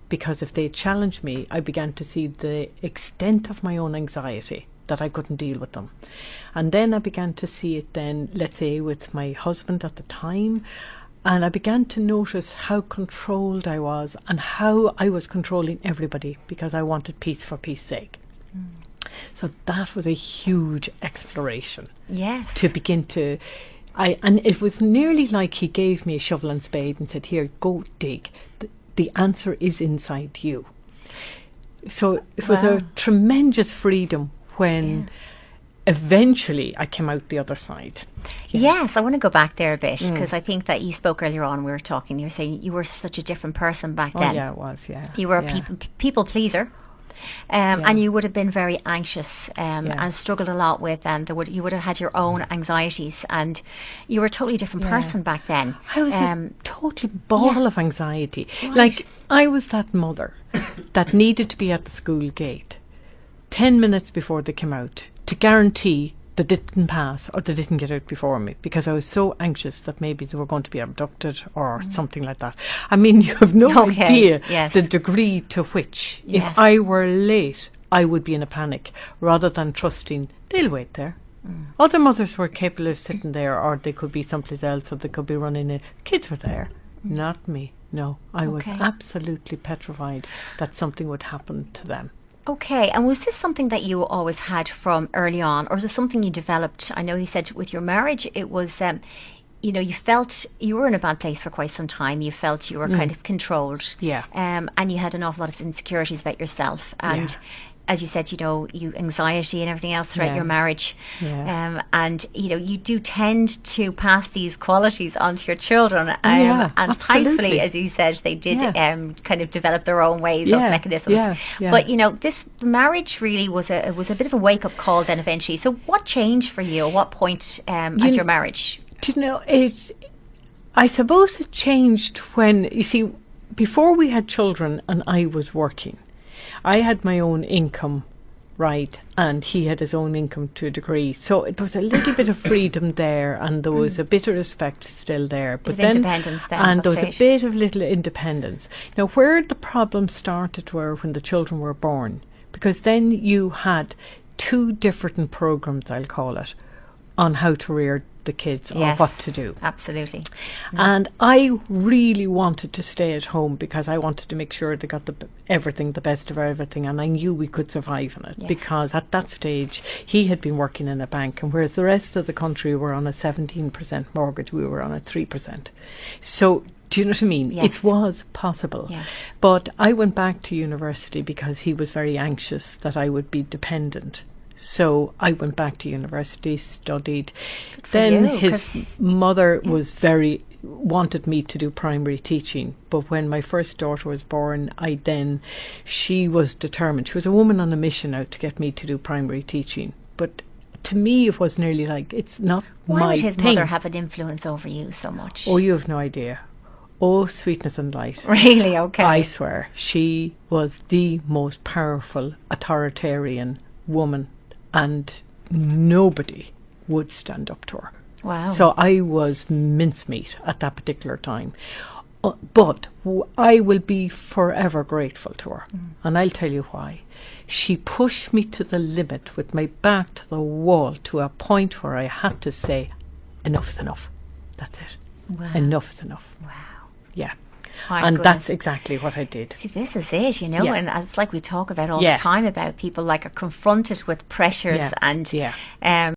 because if they challenged me, I began to see the extent of my own anxiety, that I couldn't deal with them. And then I began to see it then, let's say, with my husband at the time. And I began to notice how controlled I was and how I was controlling everybody because I wanted peace for peace sake. So that was a huge exploration. Yes. To begin to... and it was nearly like he gave me a shovel and spade and said, here, go dig. The answer is inside you. So it was a tremendous freedom when eventually I came out the other side. Yes, I want to go back there a bit because I think that you spoke earlier on, we were talking, you were saying you were such a different person back then. Oh yeah, it was, yeah. You were a people pleaser. And you would have been very anxious and struggled a lot with, and you would have had your own anxieties, and you were a totally different person back then. I was a total ball of anxiety. Right. Like, I was that mother that needed to be at the school gate 10 minutes before they came out to guarantee they didn't pass or they didn't get out before me, because I was so anxious that maybe they were going to be abducted or something like that. I mean, you have no idea the degree to which if I were late, I would be in a panic rather than trusting they'll wait there. Other mothers were capable of sitting there, or they could be someplace else, or they could be running in. Kids were there, not me. No, I was absolutely petrified that something would happen to them. Okay, and was this something that you always had from early on, or was it something you developed? I know you said with your marriage, it was, you felt you were in a bad place for quite some time. You felt you were kind of controlled. Yeah. And you had an awful lot of insecurities about yourself. And as you said, you anxiety and everything else throughout your marriage. Yeah. And, you do tend to pass these qualities onto your children. And thankfully, as you said, they did kind of develop their own ways of mechanisms. Yeah. Yeah. But, this marriage really was a bit of a wake-up call then eventually. So what changed for you? At what point at your marriage? I suppose it changed when, you see, before we had children and I was working, I had my own income, right, and he had his own income to a degree. So it was a little bit of freedom there, and there was a bit of respect still there. But then, independence then. And there was a bit of little independence. Now, where the problem started were when the children were born, because then you had two different programs, I'll call it, on how to rear the kids or what to do. Absolutely. And I really wanted to stay at home because I wanted to make sure they got the best of everything, and I knew we could survive on it because at that stage he had been working in a bank, and whereas the rest of the country were on a 17% mortgage, we were on a 3%. So do you know what I mean? It was possible. Yes. But I went back to university because he was very anxious that I would be dependent. So I went back to university, studied. Then his mother wanted me to do primary teaching. But when my first daughter was born, she was determined. She was a woman on a mission out to get me to do primary teaching. But to me, it was nearly like, it's not my thing. Why would his mother have an influence over you so much? Oh, you have no idea. Oh, sweetness and light. Really? Okay. I swear. She was the most powerful authoritarian woman, and nobody would stand up to her. Wow. So I was mincemeat at that particular time. But I will be forever grateful to her. And I'll tell you why. She pushed me to the limit with my back to the wall to a point where I had to say, enough is enough. That's it. Wow. Enough is enough. Wow. Yeah. And that's exactly what I did. See, this is it, and it's like we talk about all the time about people like are confronted with pressures and